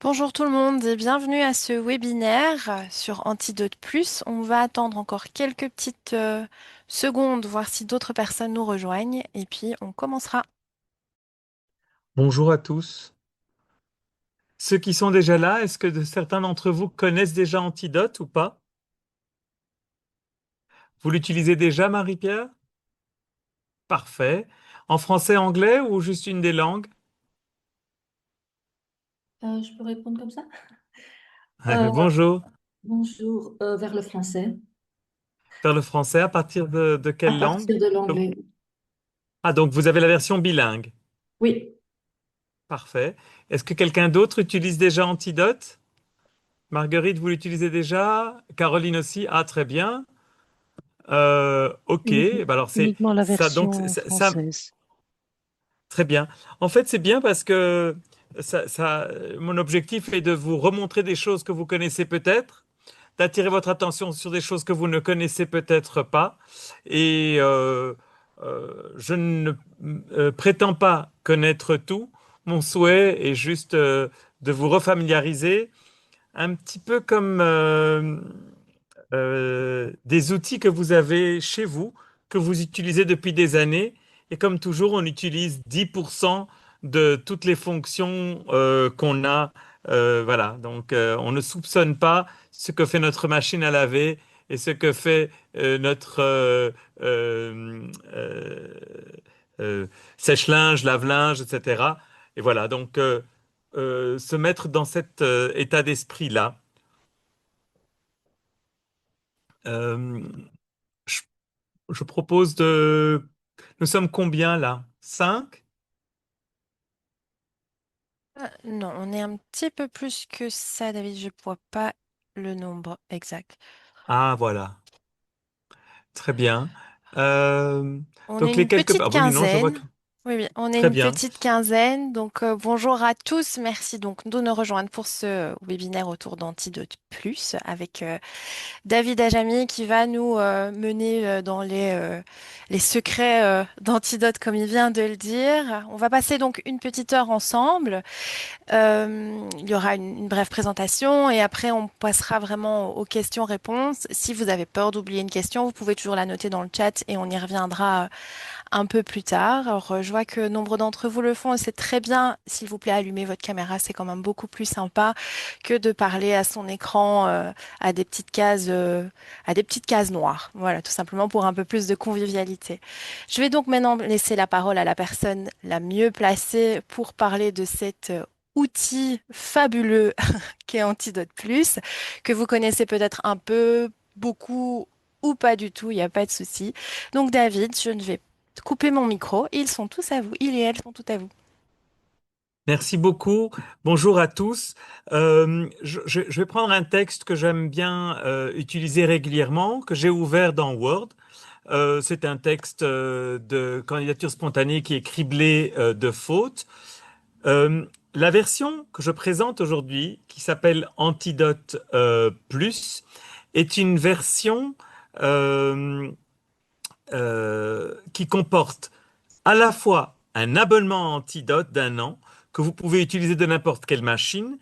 Bonjour tout le monde et bienvenue à ce webinaire sur Antidote Plus. On va attendre encore quelques petites secondes, voir si d'autres personnes nous rejoignent et puis on commencera. Bonjour à tous. Ceux qui sont déjà là, est-ce que certains d'entre vous connaissent déjà Antidote ou pas? Vous l'utilisez déjà, Marie-Pierre? Parfait. En français, anglais ou juste une des langues? Je peux répondre comme ça? Euh, Bonjour. Bonjour, vers le français. Vers le français, à partir de À quelle langue? partir de l'anglais. Ah, donc vous avez la version bilingue. Oui. Parfait. Est-ce que quelqu'un d'autre utilise déjà Antidote? Marguerite, vous l'utilisez déjà? Caroline aussi? Ah, très bien. Ok. Uniquement, Ben alors c'est uniquement la ça. Donc version ça, française. très bien. En fait, c'est bien parce que mon objectif est de vous remontrer des choses que vous connaissez peut-être, d'attirer votre attention sur des choses que vous ne connaissez peut-être pas. Et je ne prétends pas connaître tout. Mon souhait est juste de vous refamiliariser, un petit peu comme des outils que vous avez chez vous, que vous utilisez depuis des années. Et comme toujours, on utilise 10% de toutes les fonctions qu'on a. Voilà, donc on ne soupçonne pas ce que fait notre machine à laver et ce que fait notre euh, euh, euh, sèche-linge, lave-linge, etc. Et voilà, donc se mettre dans cet état d'esprit-là. Euh, je Je propose de... Nous sommes combien là? Cinq? Non, on est un petit peu plus que ça, David. Je ne vois pas le nombre exact. Ah, voilà. Très bien. Euh, On est donc les une quelques... petite Ah oui, non, je vois quinzaine. que... Oui, oui, on est Très une bien. petite quinzaine. Donc, bonjour à tous. Merci donc de nous rejoindre pour ce webinaire autour d'Antidote Plus avec David Ajami qui va nous mener dans les secrets d'Antidote, comme il vient de le dire. On va passer donc une petite heure ensemble. Il y aura une brève présentation et après on passera vraiment aux questions-réponses. Si vous avez peur d'oublier une question, vous pouvez toujours la noter dans le chat et on y reviendra un peu plus tard. Alors, je vois que nombre d'entre vous le font et c'est très bien. S'il vous plaît, allumez votre caméra, c'est quand même beaucoup plus sympa que de parler à son écran, à des petites cases noires. Voilà, tout simplement pour un peu plus de convivialité. Je vais donc maintenant laisser la parole à la personne la mieux placée pour parler de cet outil fabuleux qu'est Antidote Plus, que vous connaissez peut-être un peu, beaucoup ou pas du tout, il n'y a pas de souci. Donc David, je ne vais couper mon micro. Ils sont tous à vous. Il et elles sont tous à vous. Merci beaucoup. Bonjour à tous. Je vais prendre un texte que j'aime bien utiliser régulièrement, que j'ai ouvert dans Word. C'est un texte de candidature spontanée qui est criblé de fautes. Euh, la version que je présente aujourd'hui, qui s'appelle Antidote Plus, est une version euh, qui comporte à la fois un abonnement Antidote d'un an que vous pouvez utiliser de n'importe quelle machine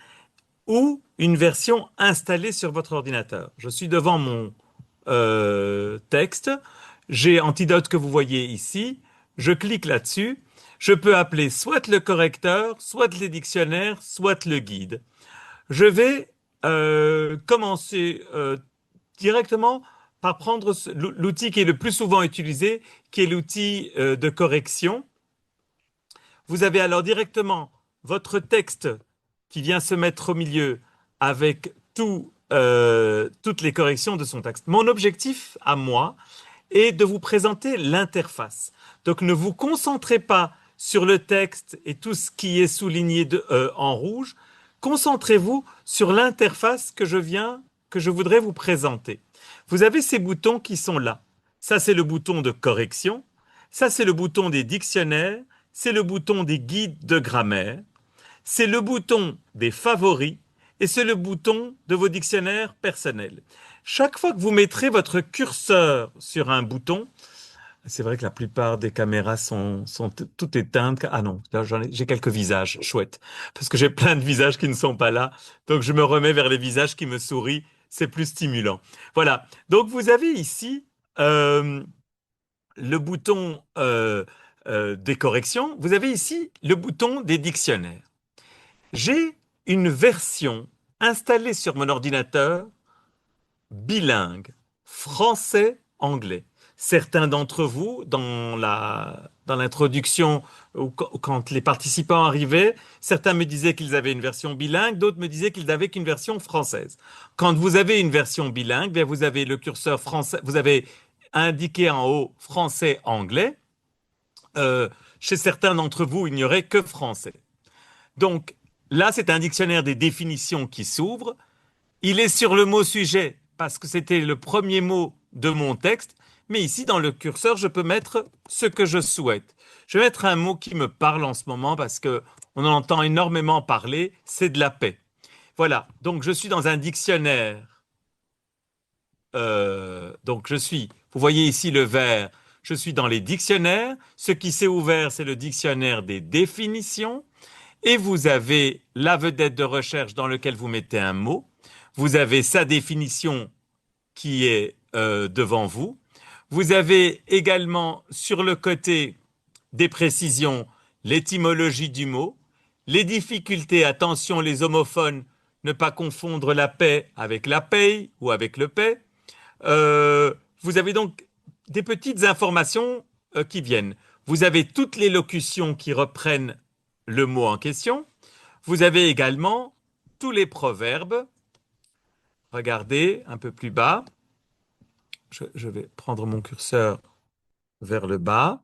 ou une version installée sur votre ordinateur. Je suis devant mon texte, j'ai Antidote que vous voyez ici, je clique là-dessus, je peux appeler soit le correcteur, soit les dictionnaires, soit le guide. Je vais commencer directement par prendre l'outil qui est le plus souvent utilisé, qui est l'outil de correction. Vous avez alors directement votre texte qui vient se mettre au milieu avec toutes les corrections de son texte. Mon objectif à moi est de vous présenter l'interface. Donc ne vous concentrez pas sur le texte et tout ce qui est souligné en rouge. Concentrez-vous sur l'interface que je voudrais vous présenter. Vous avez ces boutons qui sont là. Ça, c'est le bouton de correction. Ça, c'est le bouton des dictionnaires. C'est le bouton des guides de grammaire. C'est le bouton des favoris. Et c'est le bouton de vos dictionnaires personnels. Chaque fois que vous mettrez votre curseur sur un bouton, C'est vrai que la plupart des caméras sont toutes éteintes. Ah non, là j'ai quelques visages, chouette. Parce que j'ai plein de visages qui ne sont pas là. Donc je me remets vers les visages qui me sourient. C'est plus stimulant. Voilà. Donc vous avez ici euh, le bouton des corrections. Vous avez ici le bouton des dictionnaires. J'ai une version installée sur mon ordinateur bilingue, français-anglais. Certains d'entre vous, dans l'introduction, ou quand les participants arrivaient, certains me disaient qu'ils avaient une version bilingue, d'autres me disaient qu'ils n'avaient qu'une version française. Quand vous avez une version bilingue, bien vous avez le curseur français, vous avez indiqué en haut français-anglais. Euh, Chez certains d'entre vous, il n'y aurait que français. Donc là, c'est un dictionnaire des définitions qui s'ouvre. Il est sur le mot sujet parce que c'était le premier mot de mon texte, mais ici dans le curseur, je peux mettre ce que je souhaite. Je vais mettre un mot qui me parle en ce moment parce que on en entend énormément parler, c'est de la paix. Voilà, donc je suis dans un dictionnaire. Donc vous voyez ici le vert, je suis dans les dictionnaires. Ce qui s'est ouvert, c'est le dictionnaire des définitions. Et vous avez la vedette de recherche dans laquelle vous mettez un mot. Vous avez sa définition qui est devant vous. Vous avez également sur le côté des précisions, l'étymologie du mot, les difficultés, attention les homophones, ne pas confondre la paix avec la paye ou avec le paix. Vous avez donc des petites informations qui viennent. Vous avez toutes les locutions qui reprennent le mot en question. Vous avez également tous les proverbes. Regardez un peu plus bas. Je vais prendre mon curseur vers le bas.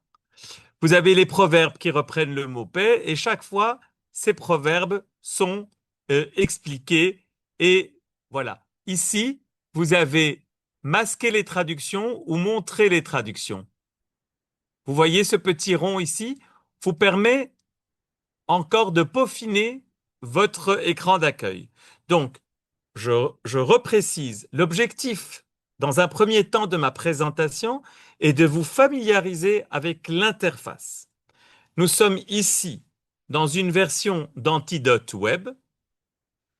Vous avez les proverbes qui reprennent le mot paix et chaque fois, ces proverbes sont expliqués. Et voilà. Ici, vous avez masqué les traductions ou montré les traductions. Vous voyez ce petit rond ici vous permet encore de peaufiner votre écran d'accueil. Donc, je reprécise, l'objectif dans un premier temps de ma présentation est de vous familiariser avec l'interface. Nous sommes ici dans une version d'Antidote Web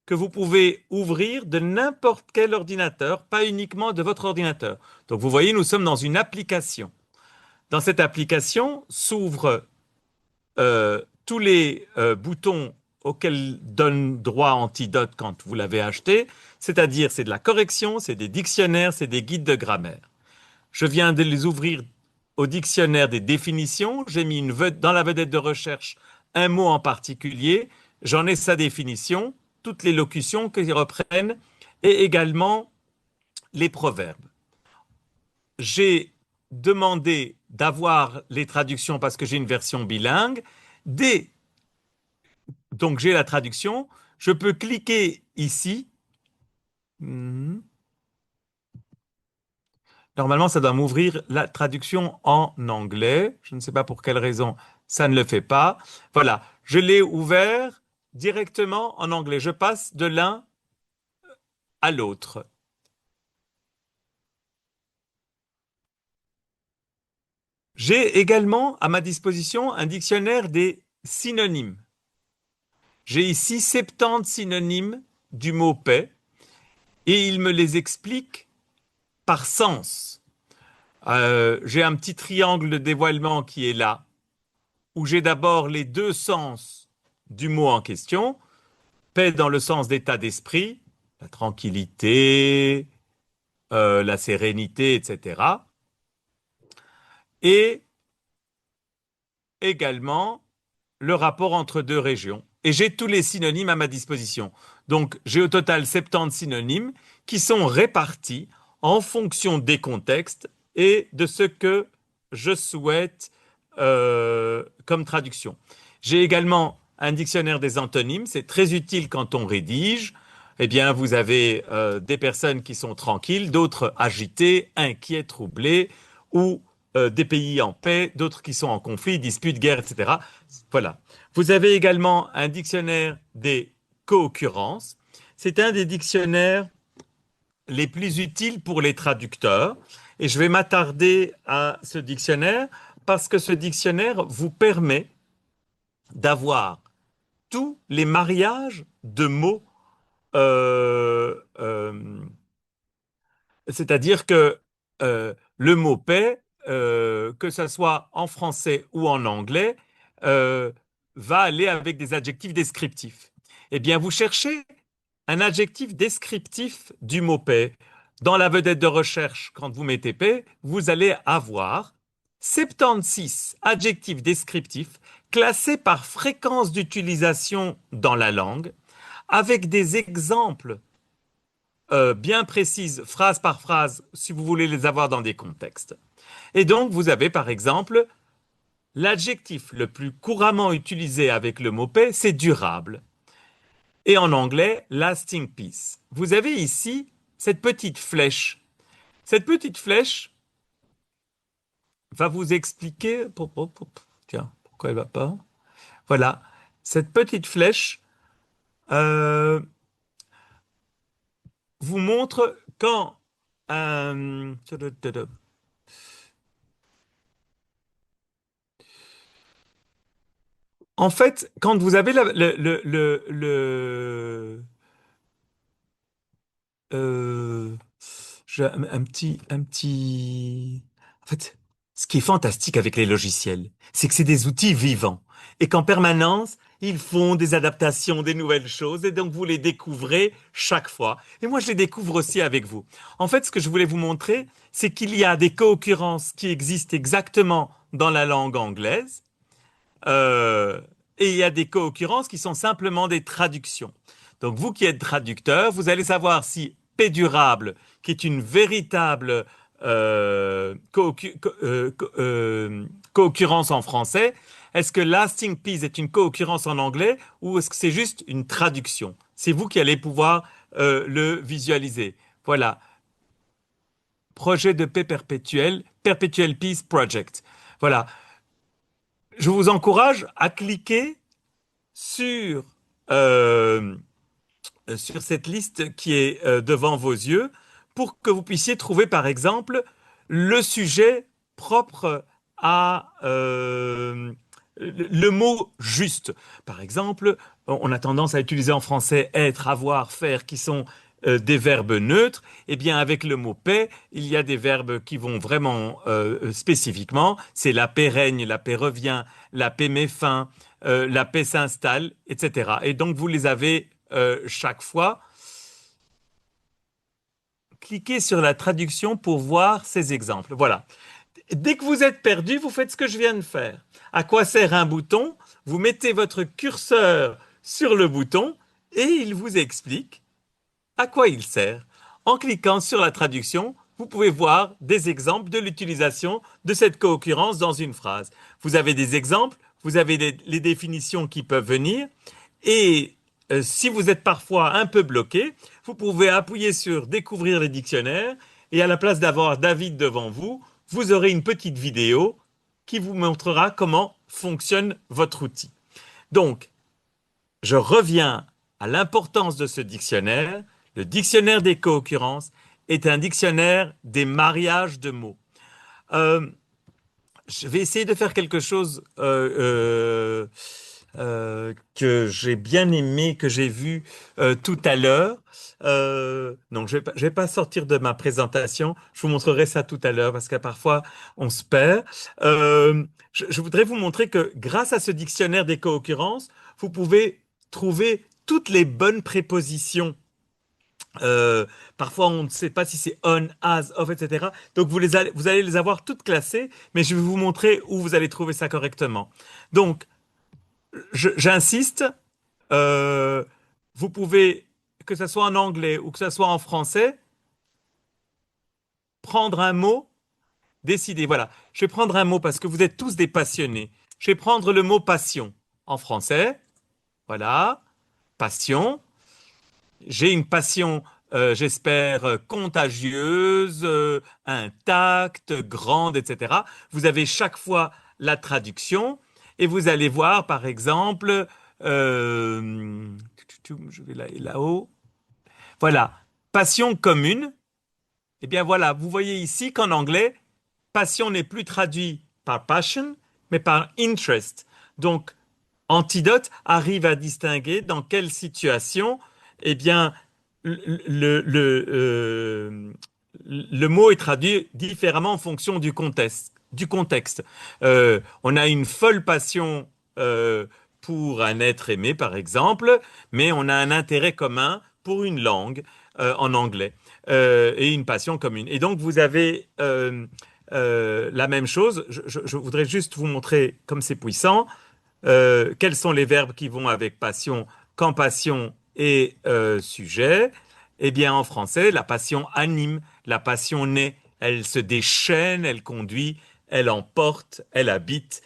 que vous pouvez ouvrir de n'importe quel ordinateur, pas uniquement de votre ordinateur. Donc vous voyez, nous sommes dans une application. Dans cette application s'ouvrent tous les boutons auxquels donne droit Antidote quand vous l'avez acheté, c'est-à-dire c'est de la correction, c'est des dictionnaires, c'est des guides de grammaire. Je viens de les ouvrir au dictionnaire des définitions, j'ai mis dans la vedette de recherche un mot en particulier, j'en ai sa définition, toutes les locutions qu'ils reprennent et également les proverbes. J'ai demandé d'avoir les traductions parce que j'ai une version bilingue. Donc j'ai la traduction. Je peux cliquer ici. Normalement, ça doit m'ouvrir la traduction en anglais. Je ne sais pas pour quelle raison ça ne le fait pas. Voilà, je l'ai ouvert directement en anglais. Je passe de l'un à l'autre. J'ai également à ma disposition un dictionnaire des synonymes. J'ai ici 70 synonymes du mot paix et il me les explique par sens. J'ai un petit triangle de dévoilement qui est là, où j'ai d'abord les deux sens du mot en question. Paix dans le sens d'état d'esprit, la tranquillité, la sérénité, etc. Et également le rapport entre deux régions. Et j'ai tous les synonymes à ma disposition. Donc j'ai au total 70 synonymes qui sont répartis en fonction des contextes et de ce que je souhaite comme traduction. J'ai également un dictionnaire des antonymes, c'est très utile quand on rédige. Eh bien, vous avez des personnes qui sont tranquilles, d'autres agitées, inquiets, troublées, ou des pays en paix, d'autres qui sont en conflit, dispute, guerre, etc. Voilà. Vous avez également un dictionnaire des co-occurrences. C'est un des dictionnaires les plus utiles pour les traducteurs. Et je vais m'attarder à ce dictionnaire parce que ce dictionnaire vous permet d'avoir tous les mariages de mots. euh, euh, C'est-à-dire que le mot paix, que ce soit en français ou en anglais, euh, va aller avec des adjectifs descriptifs. Eh bien, vous cherchez un adjectif descriptif du mot paix. Dans la vedette de recherche, quand vous mettez paix, vous allez avoir 76 adjectifs descriptifs classés par fréquence d'utilisation dans la langue, avec des exemples bien précises, phrase par phrase, si vous voulez les avoir dans des contextes. Et donc, vous avez par exemple l'adjectif le plus couramment utilisé avec le mot paix, c'est durable. Et en anglais, lasting peace. Vous avez ici cette petite flèche. Cette petite flèche va vous expliquer. Tiens, pourquoi elle va pas? Voilà. Cette petite flèche euh, vous montre quand. euh, En fait, quand vous avez euh, En fait, ce qui est fantastique avec les logiciels, c'est que c'est des outils vivants et qu'en permanence, ils font des adaptations, des nouvelles choses et donc vous les découvrez chaque fois. Et moi, je les découvre aussi avec vous. En fait, ce que je voulais vous montrer, c'est qu'il y a des co-occurrences qui existent exactement dans la langue anglaise. Euh, et il y a des co-occurrences qui sont simplement des traductions. Donc vous qui êtes traducteur, vous allez savoir si pédurable, qui est une véritable co-occurrence en français, est-ce que lasting peace est une co-occurrence en anglais ou est-ce que c'est juste une traduction? C'est vous qui allez pouvoir le visualiser. Voilà, projet de paix perpétuel, Perpetual Peace Project. Voilà, je vous encourage à cliquer sur, euh, sur cette liste qui est devant vos yeux pour que vous puissiez trouver, par exemple, le sujet propre à le mot juste. Par exemple, on a tendance à utiliser en français être, avoir, faire, qui sont des verbes neutres. Eh bien, avec le mot paix, il y a des verbes qui vont vraiment spécifiquement. C'est la paix règne, la paix revient, la paix met fin, la paix s'installe, etc. Et donc, vous les avez chaque fois. Cliquez sur la traduction pour voir ces exemples. Voilà. Dès que vous êtes perdu, vous faites ce que je viens de faire. À quoi sert un bouton? Vous mettez votre curseur sur le bouton et il vous explique à quoi il sert. En cliquant sur la traduction, vous pouvez voir des exemples de l'utilisation de cette co-occurrence dans une phrase. Vous avez des exemples, vous avez les définitions qui peuvent venir et si vous êtes parfois un peu bloqué, vous pouvez appuyer sur Découvrir les dictionnaires et à la place d'avoir David devant vous, vous aurez une petite vidéo qui vous montrera comment fonctionne votre outil. Donc, je reviens à l'importance de ce dictionnaire. Le dictionnaire des co-occurrences est un dictionnaire des mariages de mots. Euh, je vais essayer de faire quelque chose que j'ai bien aimé, que j'ai vu tout à l'heure. Donc, je vais pas sortir de ma présentation. Je vous montrerai ça tout à l'heure parce que parfois on se perd. Je voudrais vous montrer que grâce à ce dictionnaire des co-occurrences, vous pouvez trouver toutes les bonnes prépositions. Parfois, on ne sait pas si c'est on, as, of, etc. Donc, vous allez les avoir toutes classées, mais je vais vous montrer où vous allez trouver ça correctement. Donc, j'insiste, euh, vous pouvez, que ce soit en anglais ou que ce soit en français, prendre un mot, décider. Voilà, je vais prendre un mot parce que vous êtes tous des passionnés. Je vais prendre le mot passion en français. Voilà, passion. J'ai une passion, j'espère, contagieuse, intacte, grande, etc. Vous avez chaque fois la traduction et vous allez voir, par exemple, je vais là-haut. Voilà, passion commune. Eh bien voilà, vous voyez ici qu'en anglais, passion n'est plus traduit par passion, mais par interest. Donc, Antidote arrive à distinguer dans quelle situation, eh bien, le mot est traduit différemment en fonction du contexte. On a une folle passion pour un être aimé, par exemple, mais on a un intérêt commun pour une langue en anglais et une passion commune. Et donc, vous avez la même chose. Je voudrais juste vous montrer comme c'est puissant. Quels sont les verbes qui vont avec passion, quand passion et sujet? Eh bien, en français, la passion anime, la passion naît, elle se déchaîne, elle conduit, elle emporte, elle habite,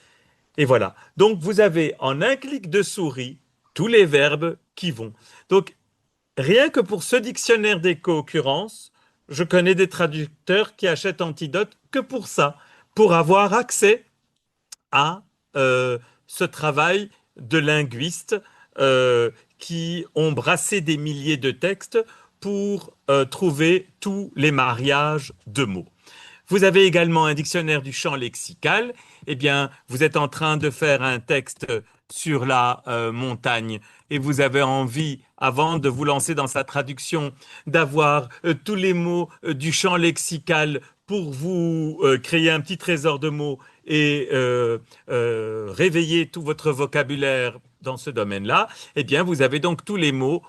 et voilà. Donc, vous avez en un clic de souris tous les verbes qui vont. Donc, rien que pour ce dictionnaire des co-occurrences, je connais des traducteurs qui achètent Antidote que pour ça, pour avoir accès à ce travail de linguistes qui ont brassé des milliers de textes pour trouver tous les mariages de mots. Vous avez également un dictionnaire du champ lexical. Eh bien, vous êtes en train de faire un texte sur la montagne et vous avez envie, avant de vous lancer dans sa traduction, d'avoir tous les mots du champ lexical pour vous créer un petit trésor de mots et réveiller tout votre vocabulaire dans ce domaine-là, eh bien, vous avez donc tous les mots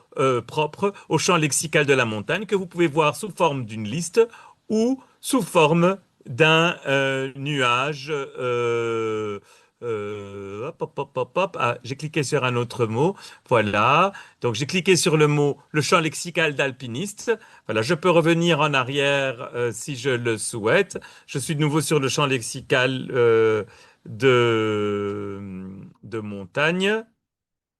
propres au champ lexical de la montagne que vous pouvez voir sous forme d'une liste ou sous forme d'un nuage. Hop, hop, hop, hop, hop. Ah, j'ai cliqué sur un autre mot. Voilà. Donc j'ai cliqué sur le mot, le champ lexical d'alpiniste. Voilà, je peux revenir en arrière si je le souhaite. Je suis de nouveau sur le champ lexical de montagne.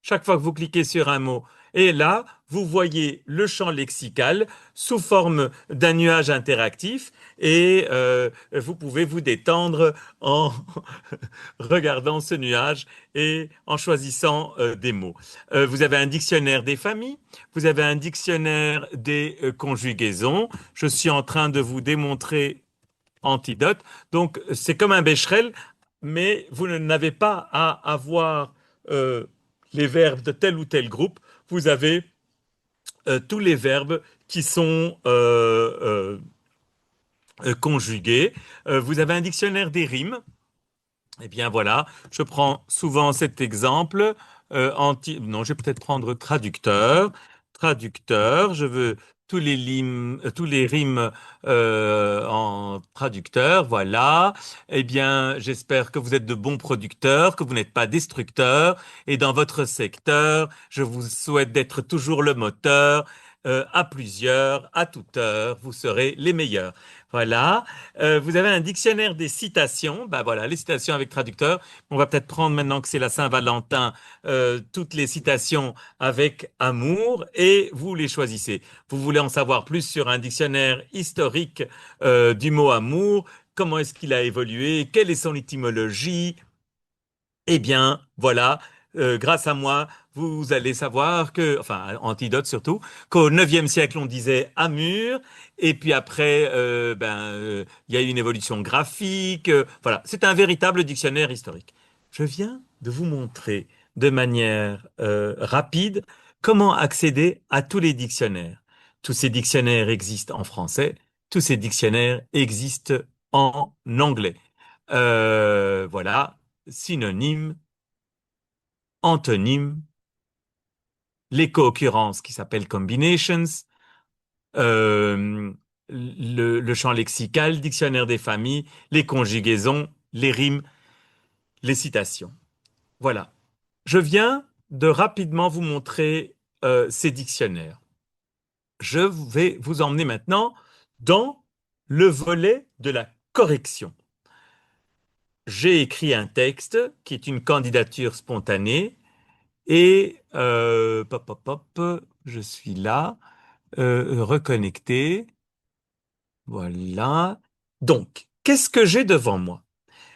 Chaque fois que vous cliquez sur un mot, et là, vous voyez le champ lexical sous forme d'un nuage interactif et vous pouvez vous détendre en regardant ce nuage et en choisissant des mots. Vous avez un dictionnaire des familles, vous avez un dictionnaire des conjugaisons. Je suis en train de vous démontrer Antidote. Donc, c'est comme un Becherel, mais vous n'avez pas à avoir les verbes de tel ou tel groupe. Vous avez tous les verbes qui sont conjugués. Vous avez un dictionnaire des rimes. Eh bien voilà, je prends souvent cet exemple. Non, je vais peut-être prendre traducteur. Traducteur, je veux tous les rimes en traducteur. Voilà. Eh bien, j'espère que vous êtes de bons producteurs, que vous n'êtes pas destructeurs. Et dans votre secteur, je vous souhaite d'être toujours le moteur. À plusieurs, à toute heure, vous serez les meilleurs. Voilà. Vous avez un dictionnaire des citations. Ben voilà, les citations avec traducteur. On va peut-être prendre maintenant que c'est la Saint-Valentin, toutes les citations avec amour et vous les choisissez. Vous voulez en savoir plus sur un dictionnaire historique du mot amour, comment est-ce qu'il a évolué, quelle est son étymologie, eh bien, voilà, grâce à moi, vous allez savoir que, enfin, Antidote surtout, qu'au IXe siècle, on disait Amur, et puis après, il y a eu une évolution graphique. Voilà, c'est un véritable dictionnaire historique. Je viens de vous montrer de manière rapide comment accéder à tous les dictionnaires. Tous ces dictionnaires existent en français, tous ces dictionnaires existent en anglais. Voilà, synonyme, antonyme, les co-occurrences qui s'appellent combinations, euh, le champ lexical, dictionnaire des familles, les conjugaisons, les rimes, les citations. Voilà. Je viens de rapidement vous montrer ces dictionnaires. Je vais vous emmener maintenant dans le volet de la correction. J'ai écrit un texte qui est une candidature spontanée. Et pop, pop, pop, je suis là, reconnecté. Voilà. Donc, qu'est-ce que j'ai devant moi?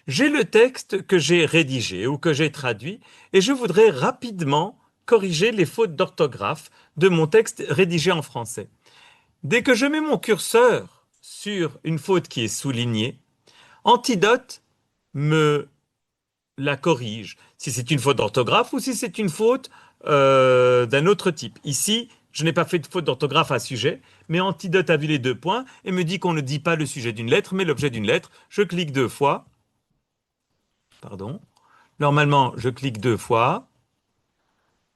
J'ai le texte que j'ai rédigé ou que j'ai traduit et je voudrais rapidement corriger les fautes d'orthographe de mon texte rédigé en français. Dès que je mets mon curseur sur une faute qui est soulignée, Antidote me la corrige. Si c'est une faute d'orthographe ou si c'est une faute d'un autre type. Ici, je n'ai pas fait de faute d'orthographe à sujet, mais Antidote a vu les 2 points et me dit qu'on ne dit pas le sujet d'une lettre, mais l'objet d'une lettre. Je clique 2 fois. Pardon. Normalement, je clique 2 fois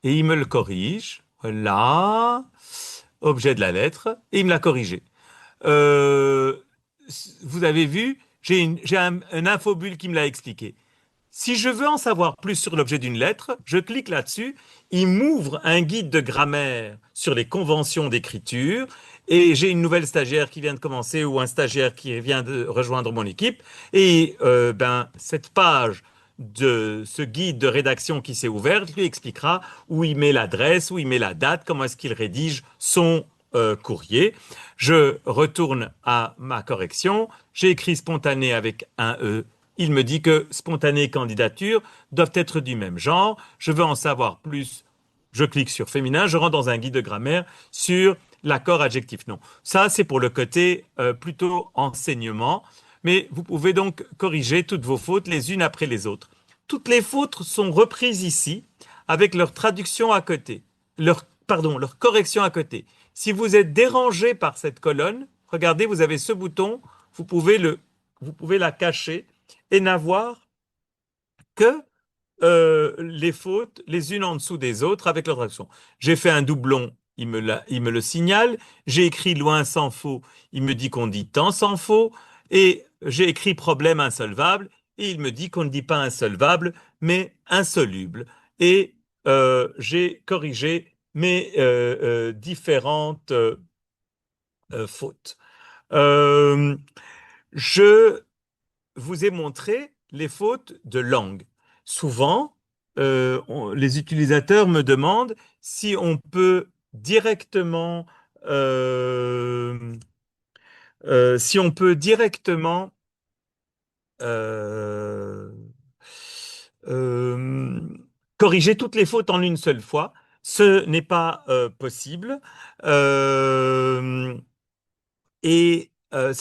et il me le corrige. Voilà. Objet de la lettre. Et il me l'a corrigé. Euh, Vous avez vu, j'ai un infobule qui me l'a expliqué. Si je veux en savoir plus sur l'objet d'une lettre, je clique là-dessus, il m'ouvre un guide de grammaire sur les conventions d'écriture, et j'ai une nouvelle stagiaire qui vient de commencer ou un stagiaire qui vient de rejoindre mon équipe, et cette page de ce guide de rédaction qui s'est ouvert lui expliquera où il met l'adresse, où il met la date, comment est-ce qu'il rédige son courrier. Je retourne à ma correction, j'ai écrit spontané avec un E. Il me dit que spontané et candidature doivent être du même genre. Je veux en savoir plus. Je clique sur féminin, je rentre dans un guide de grammaire sur l'accord adjectif-nom. Ça, c'est pour le côté plutôt enseignement. Mais vous pouvez donc corriger toutes vos fautes les unes après les autres. Toutes les fautes sont reprises ici avec leur traduction à côté. Leur correction à côté. Si vous êtes dérangé par cette colonne, regardez, vous avez ce bouton, vous pouvez la cacher et n'avoir que les fautes les unes en dessous des autres avec leur traduction. J'ai fait un doublon, il me le signale. J'ai écrit loin sans faux, il me dit qu'on dit temps sans faux. Et j'ai écrit problème insolvable, et il me dit qu'on ne dit pas insolvable, mais insoluble. Et j'ai corrigé mes différentes fautes. Euh, je vous ai montré les fautes de langue. Souvent, les utilisateurs me demandent si on peut directement, euh, si on peut directement euh, euh, corriger toutes les fautes en une seule fois. Ce n'est pas possible. Euh, c'est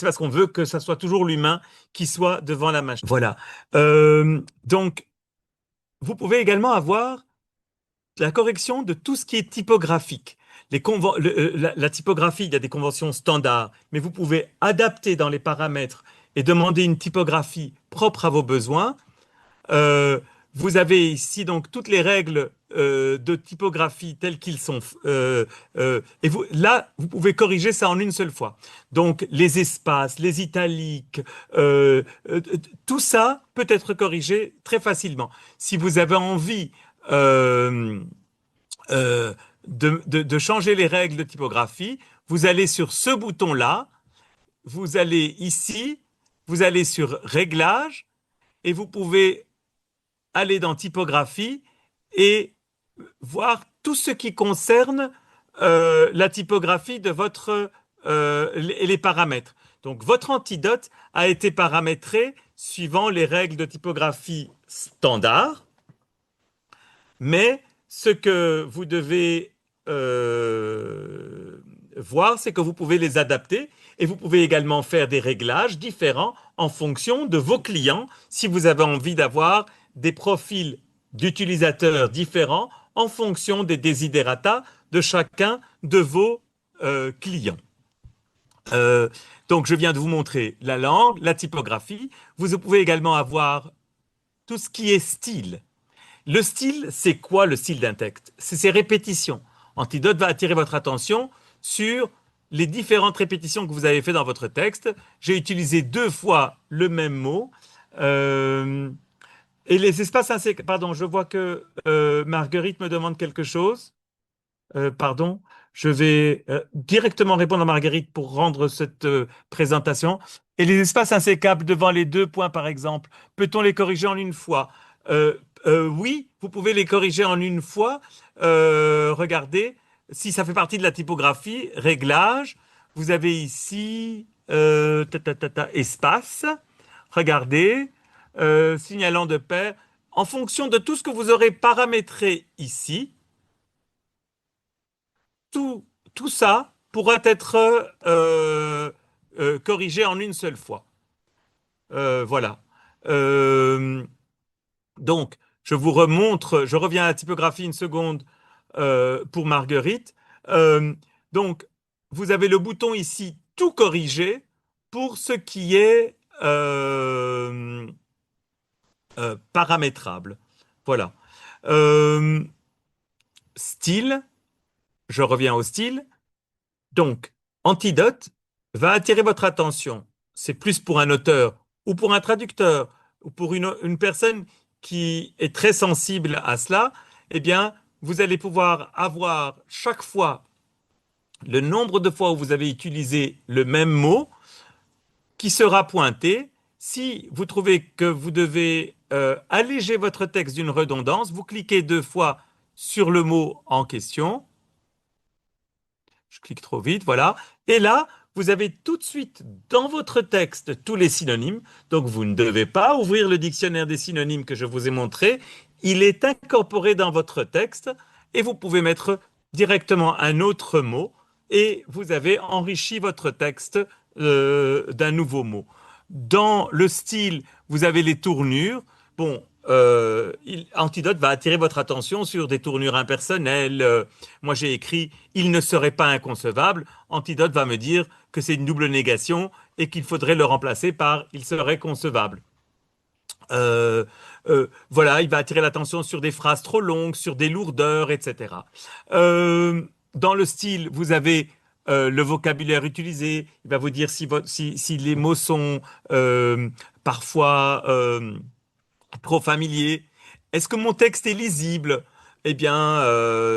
parce qu'on veut que ça soit toujours l'humain qui soit devant la machine. Voilà. Donc, vous pouvez également avoir la correction de tout ce qui est typographique. La typographie, il y a des conventions standards, mais vous pouvez adapter dans les paramètres et demander une typographie propre à vos besoins. Euh, Vous avez ici donc toutes les règles de typographie telles qu'ils sont. Et là, vous pouvez corriger ça en une seule fois. Donc, les espaces, les italiques, tout ça peut être corrigé très facilement. Si vous avez envie euh, euh, de changer les règles de typographie, vous allez sur ce bouton-là, vous allez ici, vous allez sur Réglages, et vous pouvez aller dans typographie et voir tout ce qui concerne la typographie de votre les paramètres. Donc votre antidote a été paramétré suivant les règles de typographie standard, mais ce que vous devez voir, c'est que vous pouvez les adapter et vous pouvez également faire des réglages différents en fonction de vos clients si vous avez envie d'avoir des profils d'utilisateurs différents en fonction des desiderata de chacun de vos clients. Euh, donc, je viens de vous montrer la langue, la typographie. Vous pouvez également avoir tout ce qui est style. Le style, c'est quoi le style d'un texte? C'est ses répétitions. Antidote va attirer votre attention sur les différentes répétitions que vous avez fait dans votre texte. J'ai utilisé 2 fois le même mot. Euh, et les espaces insécures. Pardon, je vois que Marguerite me demande quelque chose. Pardon, je vais directement répondre à Marguerite pour rendre cette présentation. Et les espaces insécables devant les 2 points, par exemple, peut-on les corriger en une fois? Oui, vous pouvez les corriger en une fois. Regardez, si ça fait partie de la typographie, réglage, vous avez ici espace. Regardez, signalant de pair. En fonction de tout ce que vous aurez paramétré ici, tout, tout ça pourra être corriger en une seule fois. Voilà. Euh, donc, je vous remontre, je reviens à la typographie une seconde pour Marguerite. Euh, donc, vous avez le bouton ici Tout corriger pour ce qui est paramétrable. Voilà. Euh, Style, je reviens au style. Donc, Antidote va attirer votre attention. C'est plus pour un auteur ou pour un traducteur ou pour une personne qui est très sensible à cela. Eh bien, vous allez pouvoir avoir chaque fois le nombre de fois où vous avez utilisé le même mot qui sera pointé. Si vous trouvez que vous devez alléger votre texte d'une redondance, vous cliquez 2 fois sur le mot en question. Je clique trop vite, voilà. Et là, vous avez tout de suite dans votre texte tous les synonymes. Donc, vous ne devez pas ouvrir le dictionnaire des synonymes que je vous ai montré. Il est incorporé dans votre texte et vous pouvez mettre directement un autre mot et vous avez enrichi votre texte d'un nouveau mot. Dans le style, vous avez les tournures. Bon, Antidote va attirer votre attention sur des tournures impersonnelles. Moi, j'ai écrit il ne serait pas inconcevable. Antidote va me dire que c'est une double négation et qu'il faudrait le remplacer par il serait concevable. Euh, voilà, il va attirer l'attention sur des phrases trop longues, sur des lourdeurs, etc. Dans le style, vous avez le vocabulaire utilisé. Il va vous dire si les mots sont parfois trop familier. Est-ce que mon texte est lisible? Eh bien,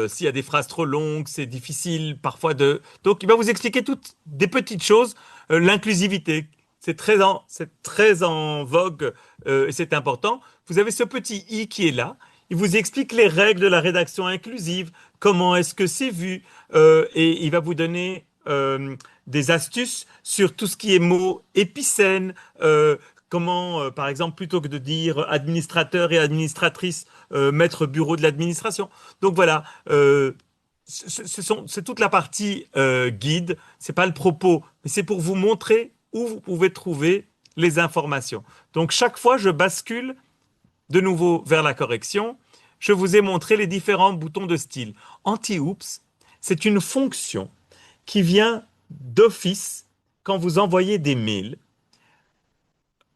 s'il y a des phrases trop longues, c'est difficile parfois de... Donc, il va vous expliquer toutes des petites choses. L'inclusivité, c'est très en vogue et c'est important. Vous avez ce petit i qui est là. Il vous explique les règles de la rédaction inclusive, comment est-ce que c'est vu, et il va vous donner des astuces sur tout ce qui est mots épicènes, comment, par exemple, plutôt que de dire administrateur et administratrice, mettre bureau de l'administration. Donc voilà, c'est toute la partie guide. C'est pas le propos, mais c'est pour vous montrer où vous pouvez trouver les informations. Donc chaque fois, je bascule de nouveau vers la correction. Je vous ai montré les différents boutons de style. Anti-oops, c'est une fonction qui vient d'office quand vous envoyez des mails.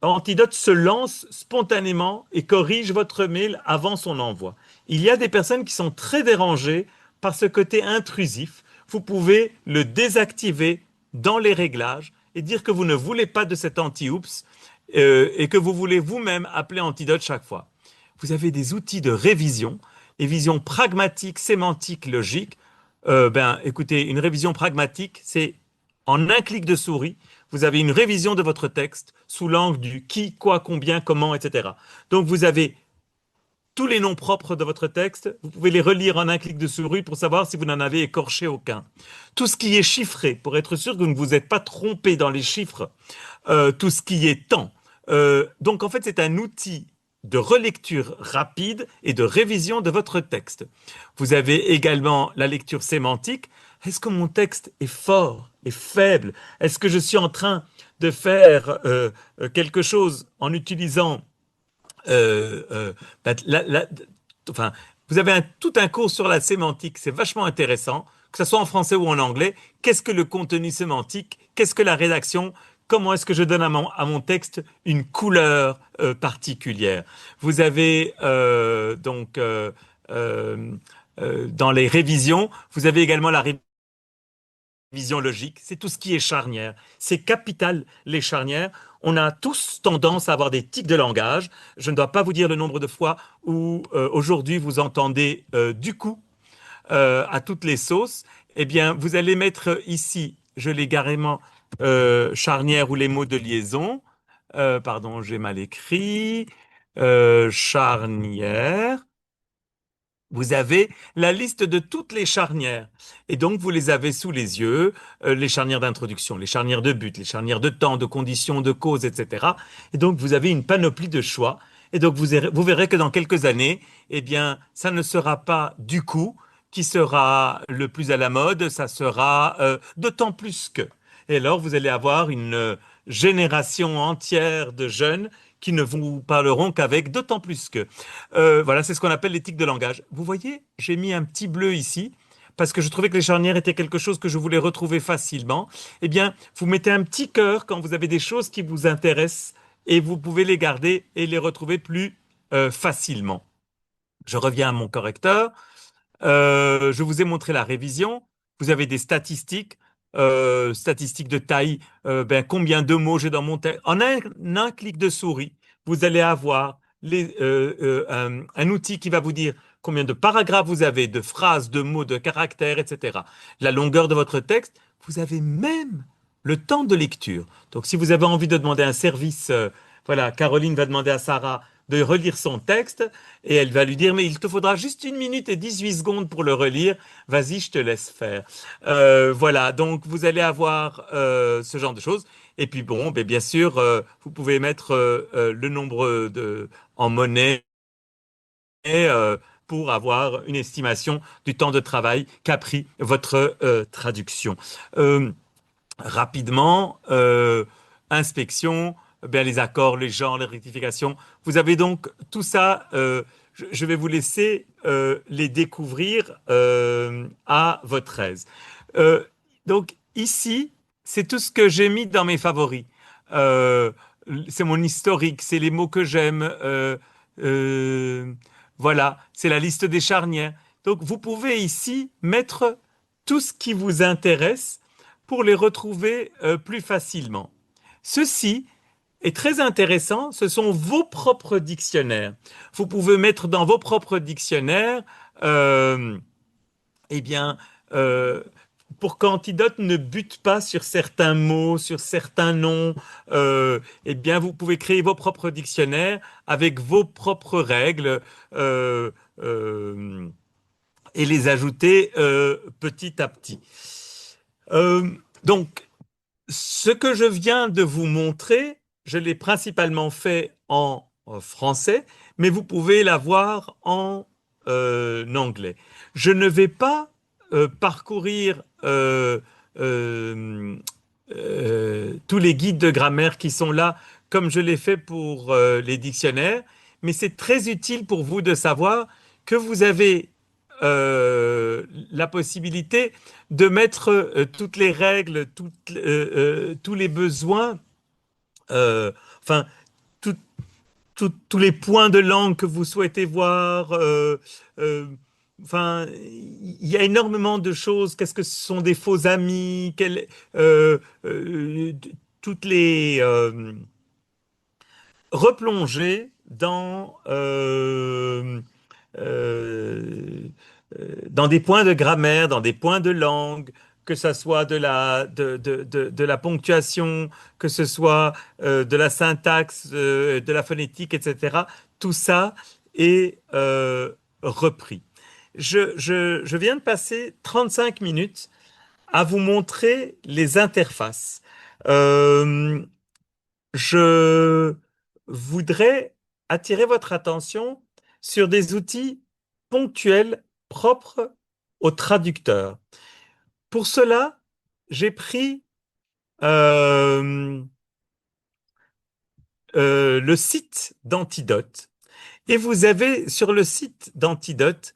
Antidote se lance spontanément et corrige votre mail avant son envoi. Il y a des personnes qui sont très dérangées par ce côté intrusif. Vous pouvez le désactiver dans les réglages et dire que vous ne voulez pas de cet anti-oops et que vous voulez vous-même appeler Antidote chaque fois. Vous avez des outils de révision, et vision pragmatique, sémantique, logique. Écoutez, une révision pragmatique, c'est en un clic de souris, vous avez une révision de votre texte sous l'angle du qui, quoi, combien, comment, etc. Donc vous avez tous les noms propres de votre texte, vous pouvez les relire en un clic de souris pour savoir si vous n'en avez écorché aucun. Tout ce qui est chiffré, pour être sûr que vous ne vous êtes pas trompé dans les chiffres, tout ce qui est temps. Donc en fait, c'est un outil de relecture rapide et de révision de votre texte. Vous avez également la lecture sémantique. Est-ce que mon texte est fort, est faible? Est-ce que je suis en train de faire quelque chose en utilisant euh, euh, la- la- la- enfin, vous avez tout un cours sur la sémantique, c'est vachement intéressant, que ce soit en français ou en anglais. Qu'est-ce que le contenu sémantique? Qu'est-ce que la rédaction? Comment est-ce que je donne à mon texte une couleur particulière? Vous avez dans les révisions, vous avez également la révision logique, c'est tout ce qui est charnière. C'est capital, les charnières. On a tous tendance à avoir des tics de langage. Je ne dois pas vous dire le nombre de fois où aujourd'hui vous entendez du coup à toutes les sauces. Eh bien, vous allez mettre ici, je l'ai carrément charnière ou les mots de liaison. Pardon, j'ai mal écrit. Charnière. Vous avez la liste de toutes les charnières. Et donc, vous les avez sous les yeux, les charnières d'introduction, les charnières de but, les charnières de temps, de conditions, de cause, etc. Et donc, vous avez une panoplie de choix. Et donc, vous verrez que dans quelques années, eh bien, ça ne sera pas du coup qui sera le plus à la mode, ça sera d'autant plus que. Et alors, vous allez avoir une génération entière de jeunes qui ne vous parleront qu'avec, d'autant plus que. Voilà, c'est ce qu'on appelle l'éthique de langage. Vous voyez, j'ai mis un petit bleu ici parce que je trouvais que les charnières étaient quelque chose que je voulais retrouver facilement. Eh bien, vous mettez un petit cœur quand vous avez des choses qui vous intéressent et vous pouvez les garder et les retrouver plus facilement. Je reviens à mon correcteur. Je vous ai montré la révision. Vous avez des statistiques, statistiques de taille, combien de mots j'ai dans mon texte. En un clic de souris, vous allez avoir un outil qui va vous dire combien de paragraphes vous avez, de phrases, de mots, de caractères, etc. La longueur de votre texte. Vous avez même le temps de lecture. Donc, si vous avez envie de demander un service, voilà, Caroline va demander à Sarah de relire son texte et elle va lui dire, mais il te faudra juste 1 minute et 18 secondes pour le relire. Vas-y, je te laisse faire. Voilà, donc vous allez avoir ce genre de choses. Et puis bon, ben, bien sûr, vous pouvez mettre le nombre en monnaie pour avoir une estimation du temps de travail qu'a pris votre traduction. Euh, Rapidement, inspection, bien les accords, les genres, les rectifications. Vous avez donc tout ça. Je vais vous laisser les découvrir à votre aise. Euh, donc ici, c'est tout ce que j'ai mis dans mes favoris. Euh, c'est mon historique, c'est les mots que j'aime. Euh, voilà, c'est la liste des charnières. Donc vous pouvez ici mettre tout ce qui vous intéresse pour les retrouver plus facilement. Ceci est très intéressant, ce sont vos propres dictionnaires. Vous pouvez mettre dans vos propres dictionnaires, euh, eh bien, euh, pour qu'Antidote ne bute pas sur certains mots, sur certains noms, eh bien, vous pouvez créer vos propres dictionnaires avec vos propres règles euh, euh, et les ajouter petit à petit. Euh, donc, ce que je viens de vous montrer, je l'ai principalement fait en français, mais vous pouvez l'avoir en anglais. Je ne vais pas parcourir euh, tous les guides de grammaire qui sont là, comme je l'ai fait pour les dictionnaires, mais c'est très utile pour vous de savoir que vous avez la possibilité de mettre toutes les règles, tous les besoins, euh, enfin, tout- tous les points de langue que vous souhaitez voir. Euh, enfin, il y a énormément de choses. Qu'est-ce que ce sont des faux amis? Euh, euh, toutes les replonger euh, dans des points de grammaire, dans des points de langue, que ce soit de la ponctuation, que ce soit de la syntaxe, de la phonétique, etc. Tout ça est repris. Je viens de passer 35 minutes à vous montrer les interfaces. Euh, je voudrais attirer votre attention sur des outils ponctuels propres aux traducteurs. Pour cela, j'ai pris euh, le site d'Antidote et vous avez sur le site d'Antidote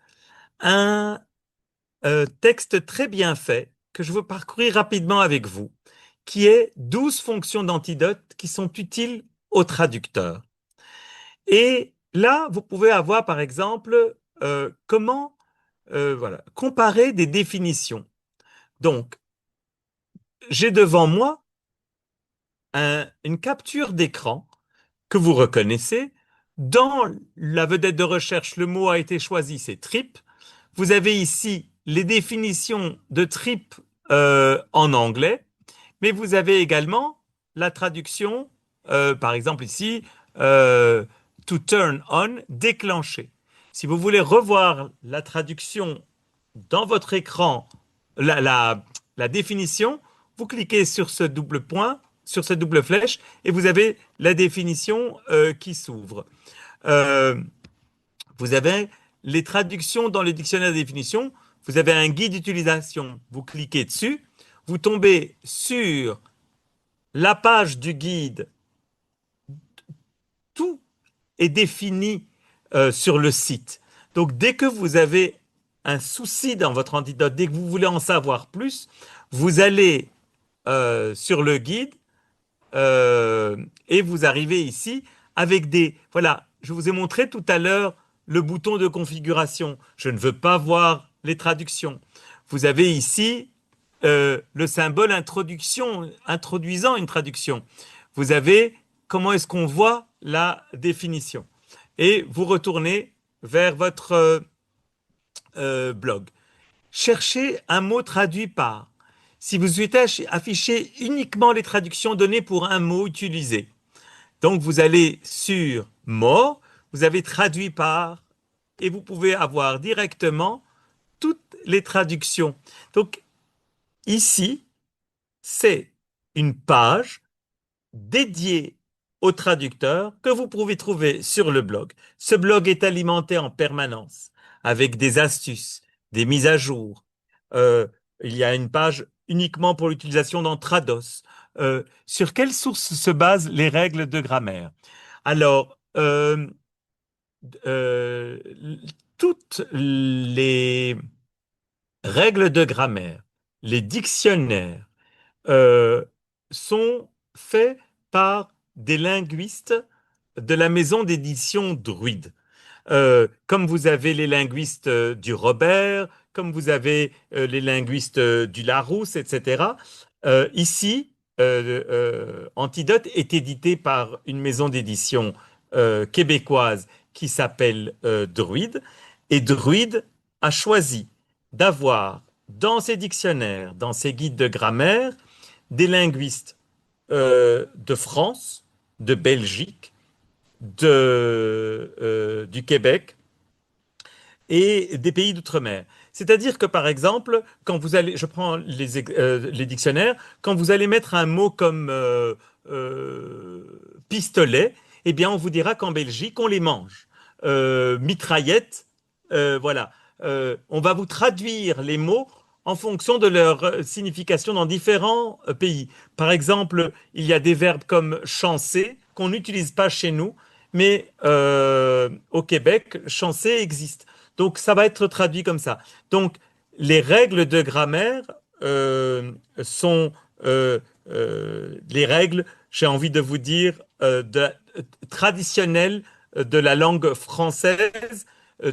un texte très bien fait que je veux parcourir rapidement avec vous, qui est 12 fonctions d'Antidote qui sont utiles aux traducteurs. Et là, vous pouvez avoir, par exemple, comment voilà, comparer des définitions. Donc, j'ai devant moi une capture d'écran que vous reconnaissez. Dans la vedette de recherche, le mot a été choisi, c'est trip. Vous avez ici les définitions de trip en anglais, mais vous avez également la traduction, par exemple ici, euh, to turn on, déclencher. Si vous voulez revoir la traduction dans votre écran, la, la, la définition, vous cliquez sur ce double point, sur cette double flèche, et vous avez la définition qui s'ouvre. Euh, Vous avez les traductions dans le dictionnaire de définition. Vous avez un guide d'utilisation. Vous cliquez dessus. vous tombez sur la page du guide. Tout est défini sur le site. Donc, dès que vous avez un souci dans votre antidote, dès que vous voulez en savoir plus, vous allez sur le guide et vous arrivez ici avec des... Voilà, je vous ai montré tout à l'heure le bouton de configuration. Je ne veux pas voir les traductions. Vous avez ici le symbole introduction, introduisant une traduction. Vous avez comment est-ce qu'on voit la définition. Et vous retournez vers votre blog. Cherchez un mot traduit par. Si vous souhaitez afficher uniquement les traductions données pour un mot utilisé, donc vous allez sur mot, vous avez traduit par, et vous pouvez avoir directement toutes les traductions. Donc ici, c'est une page dédiée au traducteur que vous pouvez trouver sur le blog. Ce blog est alimenté en permanence avec des astuces, des mises à jour. Il y a une page uniquement pour l'utilisation d'Entrados. Sur quelle source se basent les règles de grammaire? Alors, euh, toutes les règles de grammaire, les dictionnaires, euh, sont faits par des linguistes de la maison d'édition Druide. Comme vous avez les linguistes du Robert, comme vous avez les linguistes du Larousse, etc. Ici, Antidote est édité par une maison d'édition québécoise qui s'appelle Druide. Et Druide a choisi d'avoir dans ses dictionnaires, dans ses guides de grammaire, des linguistes de France, de Belgique, du Québec et des pays d'outre-mer. C'est-à-dire que, par exemple, quand vous allez, je prends les dictionnaires, quand vous allez mettre un mot comme pistolet, eh bien, on vous dira qu'en Belgique, on les mange. Mitraillette, voilà. On va vous traduire les mots en fonction de leur signification dans différents pays. Par exemple, il y a des verbes comme chancer qu'on n'utilise pas chez nous, mais au Québec, chancer existe. Donc, ça va être traduit comme ça. Donc, les règles de grammaire sont les règles, j'ai envie de vous dire, traditionnelles de la langue française,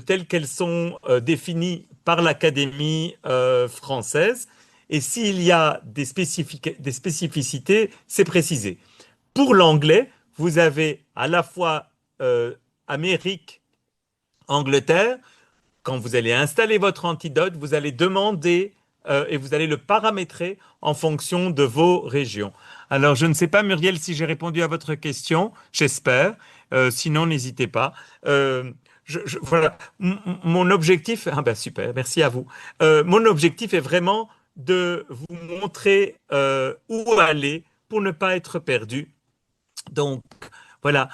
telles qu'elles sont définies par l'Académie française. Et s'il y a des spécificités, c'est précisé. Pour l'anglais, vous avez à la fois Amérique, Angleterre. Quand vous allez installer votre antidote, vous allez demander et vous allez le paramétrer en fonction de vos régions. Alors, je ne sais pas, Muriel, si j'ai répondu à votre question, j'espère. Sinon, n'hésitez pas. Voilà, mon objectif, ah ben super, merci à vous. Mon objectif est vraiment de vous montrer où aller pour ne pas être perdu. Donc, voilà.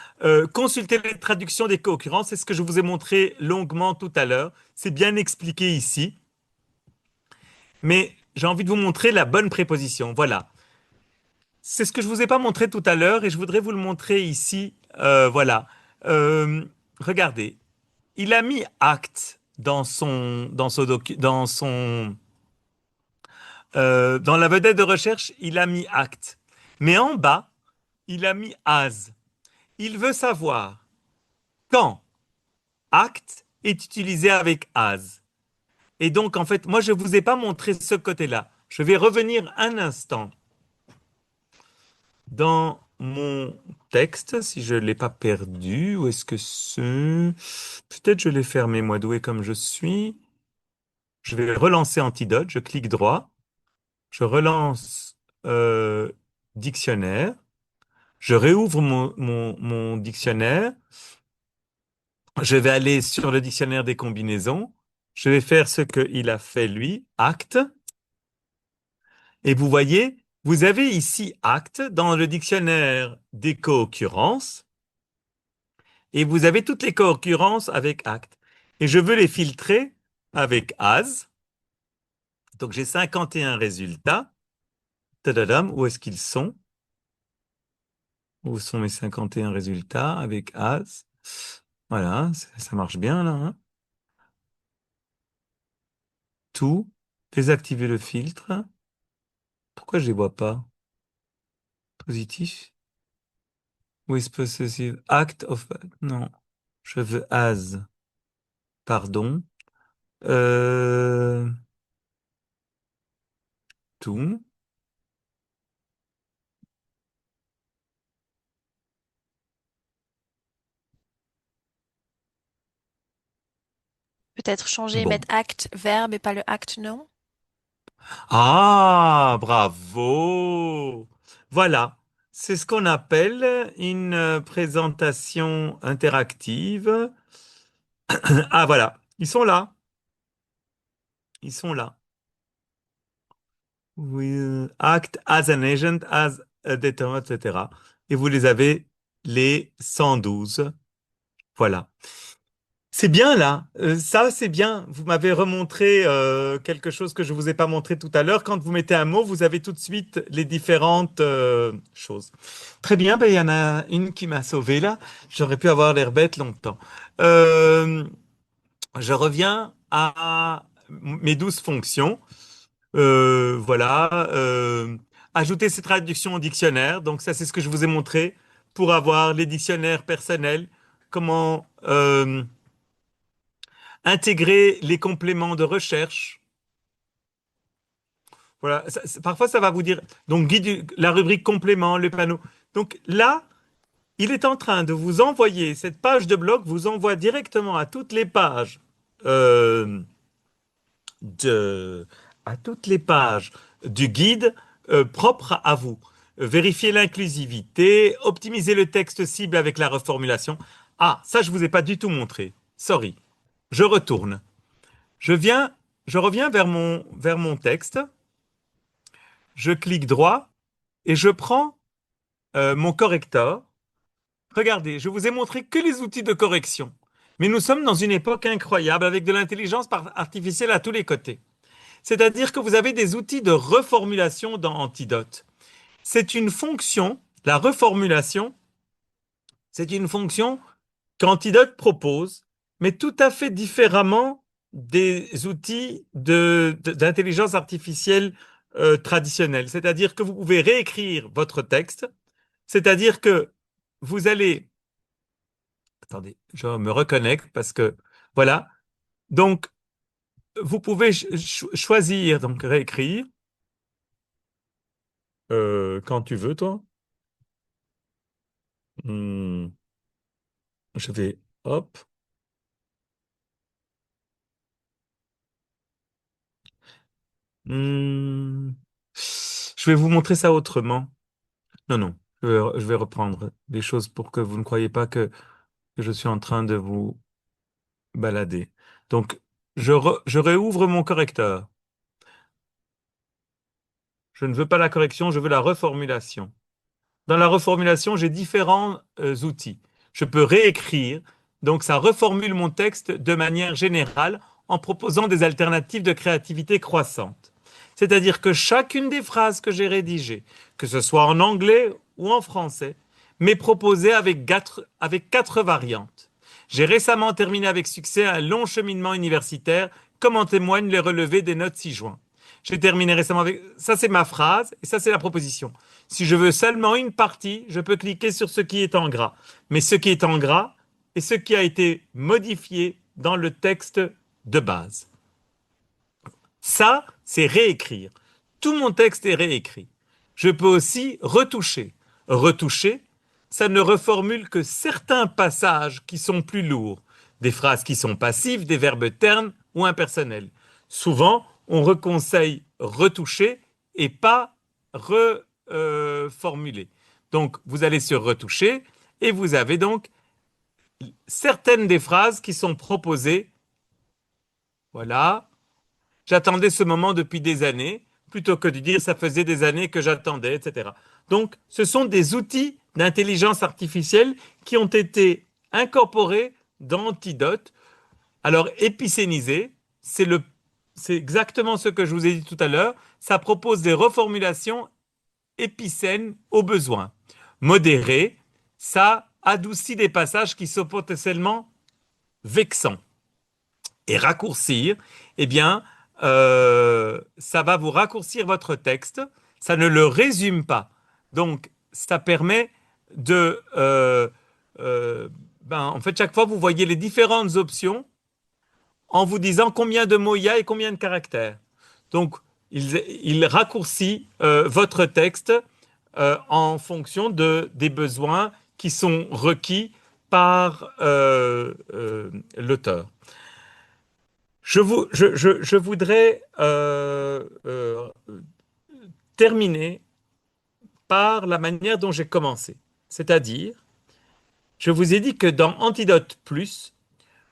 Consultez les traductions des co-occurrences, c'est ce que je vous ai montré longuement tout à l'heure. C'est bien expliqué ici. Mais j'ai envie de vous montrer la bonne préposition. Voilà. C'est ce que je ne vous ai pas montré tout à l'heure et je voudrais vous le montrer ici. Voilà. Regardez. Il a mis acte dans la vedette de recherche, il a mis acte. Mais en bas, il a mis as. Il veut savoir quand acte est utilisé avec as. Et donc, en fait, moi, je ne vous ai pas montré ce côté-là. Je vais revenir un instant dans mon texte, si je ne l'ai pas perdu. Où est-ce que c'est? Peut-être je l'ai fermé, moi, doué comme je suis. Je vais relancer Antidote. Je clique droit. Je relance dictionnaire. Je réouvre mon dictionnaire. Je vais aller sur le dictionnaire des combinaisons. Je vais faire ce qu'il a fait lui, acte. Et vous voyez, vous avez ici acte dans le dictionnaire des co-occurrences. Et vous avez toutes les co-occurrences avec acte. Et je veux les filtrer avec as. Donc j'ai 51 résultats. Tadadam, où est-ce qu'ils sont? Où sont mes 51 résultats avec as? Voilà, ça marche bien là, hein. Tout, désactiver le filtre. Pourquoi je les vois pas? Positif. With possessive act of... Non, je veux as. Pardon. Euh, tout. Peut-être changer et Bon. mettre acte, verbe et pas le acte, non? Ah, bravo! Voilà, c'est ce qu'on appelle une présentation interactive. Ah, voilà, ils sont là. Ils sont là. Will act as an agent, as a determinant, etc. Et vous les avez, les 112. Voilà. C'est bien là, ça c'est bien. Vous m'avez remontré quelque chose que je vous ai pas montré tout à l'heure. Quand vous mettez un mot, vous avez tout de suite les différentes choses. Très bien, ben, il y en a une qui m'a sauvé là. J'aurais pu avoir l'air bête longtemps. Euh, je reviens à mes 12 fonctions. Voilà. Ajouter ces traductions au dictionnaire. Donc ça c'est ce que je vous ai montré pour avoir les dictionnaires personnels. Comment intégrer les compléments de recherche. Voilà, parfois ça va vous dire, donc la rubrique complément, le panneau. Donc là, il est en train de vous envoyer, cette page de blog vous envoie directement à toutes les pages euh, de, à toutes les pages du guide propre à vous. Vérifier l'inclusivité, optimiser le texte cible avec la reformulation. Ah, ça je vous ai pas du tout montré. Sorry. Je retourne. Je viens, je reviens vers mon texte, je clique droit et je prends mon correcteur. Regardez, je vous ai montré que les outils de correction. Mais nous sommes dans une époque incroyable avec de l'intelligence artificielle à tous les côtés. C'est-à-dire que vous avez des outils de reformulation dans Antidote. C'est une fonction, la reformulation, c'est une fonction qu'Antidote propose, mais tout à fait différemment des outils d'intelligence artificielle traditionnels. C'est-à-dire que vous pouvez réécrire votre texte, c'est-à-dire que vous allez... Attendez, je me reconnecte parce que... Voilà. Donc, vous pouvez choisir, donc réécrire, quand tu veux, toi. Hmm, je vais... Hop. Hmm, je vais vous montrer ça autrement. Non, non, je vais reprendre les choses pour que vous ne croyez pas que je suis en train de vous balader. Donc, je réouvre mon correcteur. Je ne veux pas la correction, je veux la reformulation. Dans la reformulation, j'ai différents outils. Je peux réécrire, donc ça reformule mon texte de manière générale en proposant des alternatives de créativité croissante. C'est-à-dire que chacune des phrases que j'ai rédigées, que ce soit en anglais ou en français, m'est proposée avec quatre variantes. J'ai récemment terminé avec succès un long cheminement universitaire, comme en témoignent les relevés des notes ci-joints. J'ai terminé récemment avec... Ça, c'est ma phrase et ça, c'est la proposition. Si je veux seulement une partie, je peux cliquer sur ce qui est en gras. Mais ce qui est en gras est ce qui a été modifié dans le texte de base. Ça, c'est réécrire. Tout mon texte est réécrit. Je peux aussi retoucher. Retoucher, ça ne reformule que certains passages qui sont plus lourds, des phrases qui sont passives, des verbes ternes ou impersonnels. Souvent, on reconseille retoucher et pas reformuler. Donc, vous allez sur retoucher et vous avez donc certaines des phrases qui sont proposées. Voilà, j'attendais ce moment depuis des années, plutôt que de dire ça faisait des années que j'attendais, etc. Donc, ce sont des outils d'intelligence artificielle qui ont été incorporés dans Antidote. Alors, épicéniser, c'est exactement ce que je vous ai dit tout à l'heure. Ça propose des reformulations épicène au besoin. Modéré, ça adoucit des passages qui sont potentiellement vexants. Et raccourcir, eh bien, ça va vous raccourcir votre texte, ça ne le résume pas. Donc, ça permet de... en fait, chaque fois, vous voyez les différentes options en vous disant combien de mots il y a et combien de caractères. Donc, il raccourcit votre texte en fonction des besoins qui sont requis par l'auteur. Je voudrais terminer par la manière dont j'ai commencé. C'est-à-dire, je vous ai dit que dans Antidote Plus,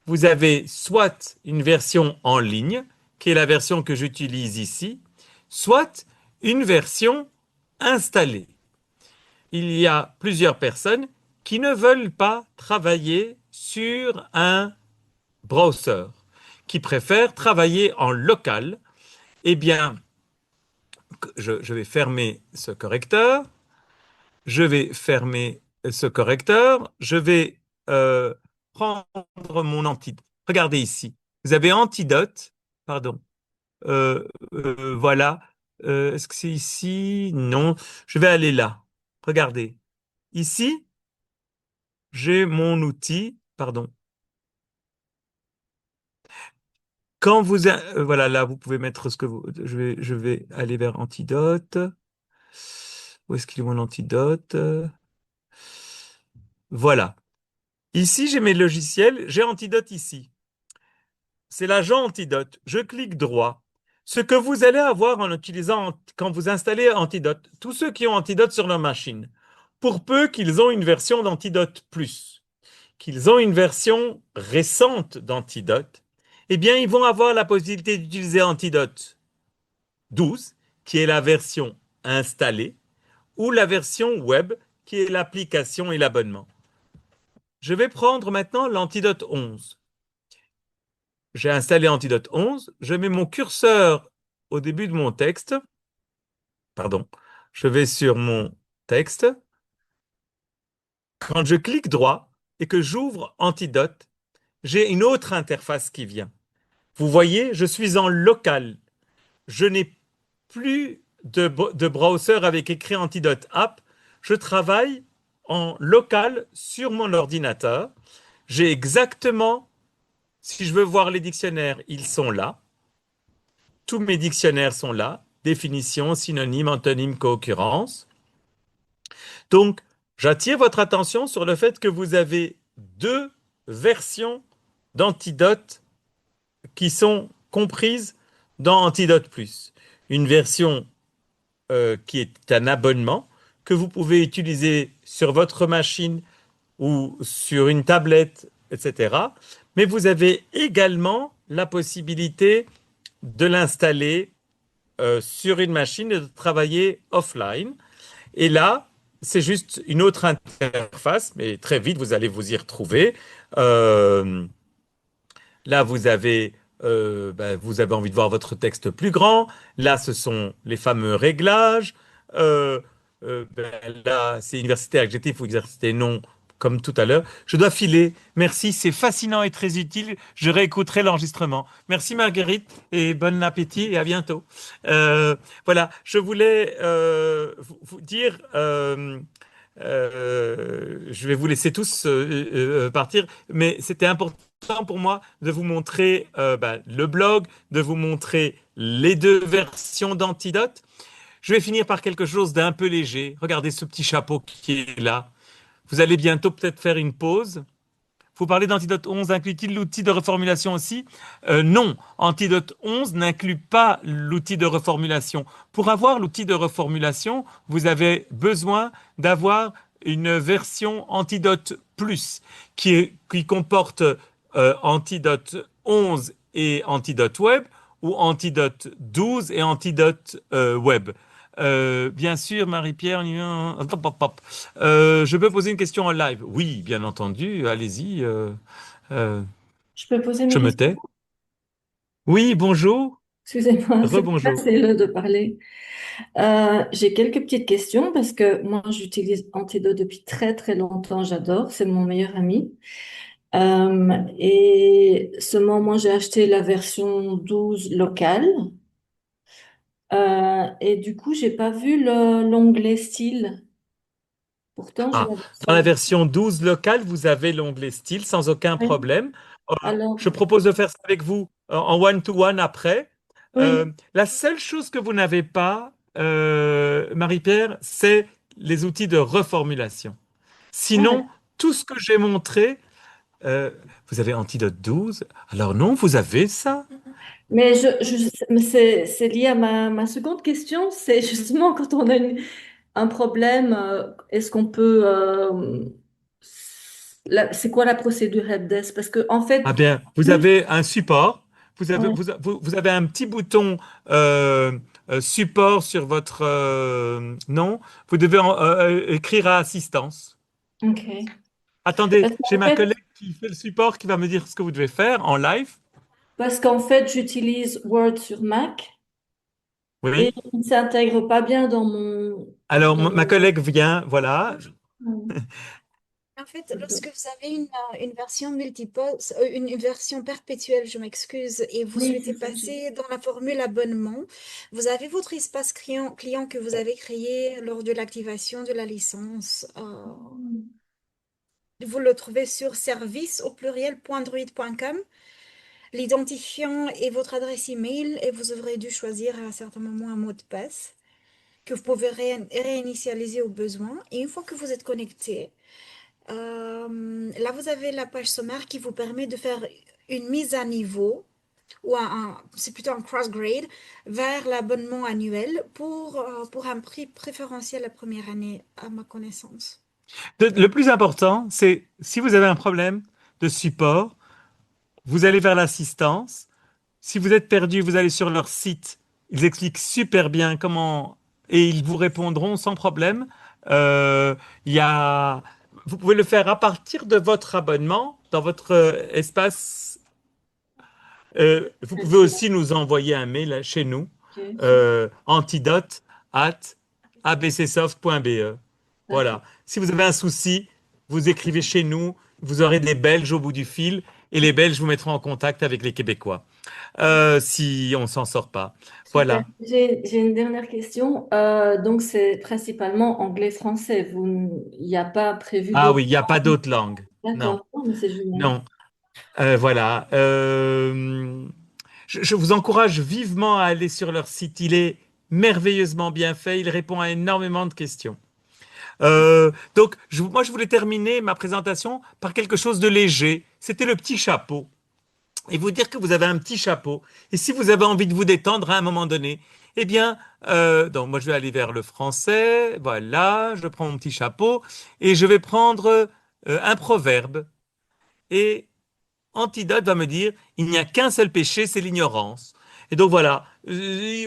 vous avez soit une version en ligne, qui est la version que j'utilise ici, soit une version installée. Il y a plusieurs personnes qui ne veulent pas travailler sur un browser, qui préfèrent travailler en local. Eh bien, je vais fermer ce correcteur. Je vais fermer ce correcteur. Je vais prendre mon antidote. Regardez ici. Vous avez antidote. Pardon. Voilà. Est-ce que c'est ici? Non. Je vais aller là. Regardez. Ici, j'ai mon outil. Pardon. Quand vous... voilà, là, vous pouvez mettre ce que vous... je vais aller vers antidote. Où est-ce qu'il est mon antidote? Voilà. Ici, j'ai mes logiciels. J'ai antidote ici. C'est l'agent antidote. Je clique droit. Ce que vous allez avoir en utilisant, quand vous installez Antidote, tous ceux qui ont Antidote sur leur machine, pour peu qu'ils ont une version d'Antidote Plus, qu'ils ont une version récente d'Antidote, eh bien, ils vont avoir la possibilité d'utiliser Antidote 12, qui est la version installée, ou la version web, qui est l'application et l'abonnement. Je vais prendre maintenant l'Antidote 11. J'ai installé Antidote 11, je mets mon curseur au début de mon texte, pardon, je vais sur mon texte. Quand je clique droit et que j'ouvre Antidote, j'ai une autre interface qui vient. Vous voyez, je suis en local. Je n'ai plus de browser avec écrit Antidote App. Je travaille en local sur mon ordinateur. J'ai exactement, si je veux voir les dictionnaires, ils sont là. Tous mes dictionnaires sont là. Définition, synonyme, antonyme, co-occurrence. Donc, j'attire votre attention sur le fait que vous avez deux versions d'Antidote qui sont comprises dans Antidote Plus. Une version qui est un abonnement que vous pouvez utiliser sur votre machine ou sur une tablette, etc. Mais vous avez également la possibilité de l'installer sur une machine et de travailler offline. Et là, c'est juste une autre interface, mais très vite, vous allez vous y retrouver. Euh, Là, vous avez envie de voir votre texte plus grand. Là, ce sont les fameux réglages. Euh, Là, c'est université adjectif ou exercice non, comme tout à l'heure. Je dois filer. Merci, c'est fascinant et très utile. Je réécouterai l'enregistrement. Merci Marguerite et bon appétit et à bientôt. Voilà, je voulais vous dire. Je vais vous laisser tous partir, mais c'était important pour moi de vous montrer le blog, de vous montrer les deux versions d'Antidote. Je vais finir par quelque chose d'un peu léger. Regardez ce petit chapeau qui est là. Vous allez bientôt peut-être faire une pause. Vous parlez d'Antidote 11, inclut-il l'outil de reformulation aussi? Non, Antidote 11 n'inclut pas l'outil de reformulation. Pour avoir l'outil de reformulation, vous avez besoin d'avoir une version Antidote Plus qui comporte Antidote 11 et Antidote Web ou Antidote 12 et Antidote Web. Bien sûr, Marie-Pierre, hop, hop, hop. Je peux poser une question en live? Oui, bien entendu, allez-y. Euh, Je peux poser je mes me questions? tais. Oui, bonjour. Excusez-moi, c'est pas Rebonjour. facile de parler. J'ai quelques petites questions parce que moi, j'utilise Antidote depuis très très longtemps. J'adore, c'est mon meilleur ami. Et seulement, moi, j'ai acheté la version 12 locale. Et du coup, j'ai pas vu l'onglet style. Pourtant, j'ai Ah, la dans la version. version 12 locale, vous avez l'onglet style sans aucun Oui. problème. Je Alors, propose de faire ça avec vous en one-to-one après. oui, La seule chose que vous n'avez pas, Marie-Pierre, c'est les outils de reformulation. Sinon, ah, tout ce que j'ai montré, euh, vous avez Antidote 12. Alors non, vous avez ça. mais mais c'est lié à ma seconde question. C'est justement quand on a un problème, est-ce qu'on peut... c'est quoi la procédure helpdesk? Parce que, en Ah fait, bien, vous plus... avez un support, Ouais, vous avez un petit bouton support sur votre nom. Vous devez écrire à assistance. ok. Attendez, Parce j'ai qu'en ma fait, collègue qui fait le support qui va me dire ce que vous devez faire en live. j'utilise Word sur Mac et Oui. il ne s'intègre pas bien Alors, dans ma mon... collègue vient, voilà. En fait, lorsque vous avez une version multipose, une version perpétuelle, je m'excuse, et vous Oui, souhaitez c'est ça. passer dans la formule abonnement, vous avez votre espace client que vous avez créé lors de l'activation de la licence. Vous le trouvez sur service au pluriel.droid.com. L'identifiant est votre adresse email et vous aurez dû choisir à un certain moment un mot de passe que vous pouvez réinitialiser au besoin. Et une fois que vous êtes connecté, là, vous avez la page sommaire qui vous permet de faire une mise à niveau, ou c'est plutôt un cross-grade, vers l'abonnement annuel pour un prix préférentiel la première année, à ma connaissance. Le plus important, c'est si vous avez un problème de support, vous allez vers l'assistance. Si vous êtes perdu, vous allez sur leur site. Ils expliquent super bien comment et ils vous répondront sans problème. Euh, il y a, vous pouvez le faire à partir de votre abonnement dans votre espace. Vous pouvez aussi nous envoyer un mail chez nous, Ok, super. antidote@abcsoft.be. D'accord. Voilà. Si vous avez un souci, vous écrivez chez nous. Vous aurez des Belges au bout du fil et les Belges vous mettront en contact avec les Québécois si on s'en sort pas. Super. Voilà. J'ai une dernière question. Donc, c'est principalement anglais-français. Il n'y a pas prévu Ah d'autres oui, il n'y a pas langues. d'autre langue. Non, D'accord. Oh, mais c'est génial. non. Voilà. Je vous encourage vivement à aller sur leur site. Il est merveilleusement bien fait. Il répond à énormément de questions. Donc, moi, je voulais terminer ma présentation par quelque chose de léger. C'était le petit chapeau. Et vous dire que vous avez un petit chapeau. Et si vous avez envie de vous détendre à un moment donné, eh bien, donc moi je vais aller vers le français. Voilà, je prends mon petit chapeau et je vais prendre un proverbe. Et Antidote va me dire, il n'y a qu'un seul péché, c'est l'ignorance. Et donc voilà,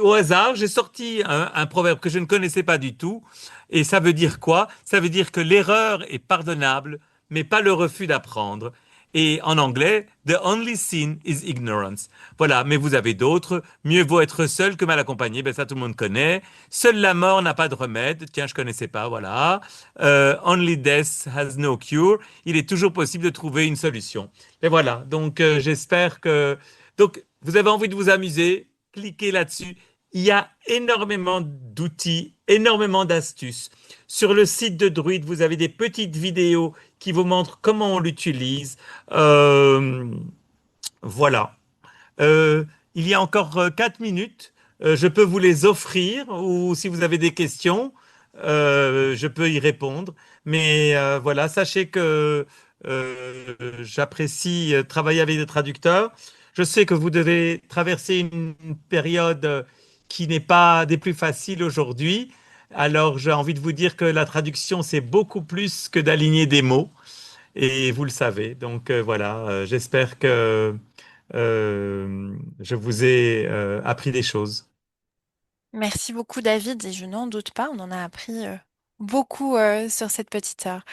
au hasard, j'ai sorti un proverbe que je ne connaissais pas du tout. Et ça veut dire quoi? Ça veut dire que l'erreur est pardonnable, mais pas le refus d'apprendre. Et en anglais, the only sin is ignorance. Voilà, mais vous avez d'autres. Mieux vaut être seul que mal accompagné. Ben ça, tout le monde connaît. Seule la mort n'a pas de remède. Tiens, je connaissais pas. Voilà. Only death has no cure. Il est toujours possible de trouver une solution. Et voilà, donc j'espère que... Donc, vous avez envie de vous amuser, cliquez là-dessus. Il y a énormément d'outils, énormément d'astuces. Sur le site de Druid, vous avez des petites vidéos qui vous montrent comment on l'utilise. Euh, voilà. Euh, il y a encore 4 minutes. Je peux vous les offrir ou si vous avez des questions, je peux y répondre. Mais voilà, sachez que j'apprécie travailler avec des traducteurs. Je sais que vous devez traverser une période qui n'est pas des plus faciles aujourd'hui. Alors j'ai envie de vous dire que la traduction, c'est beaucoup plus que d'aligner des mots. Et vous le savez. Donc voilà, j'espère que je vous ai appris des choses. Merci beaucoup, David, et je n'en doute pas, on en a appris beaucoup sur cette petite heure.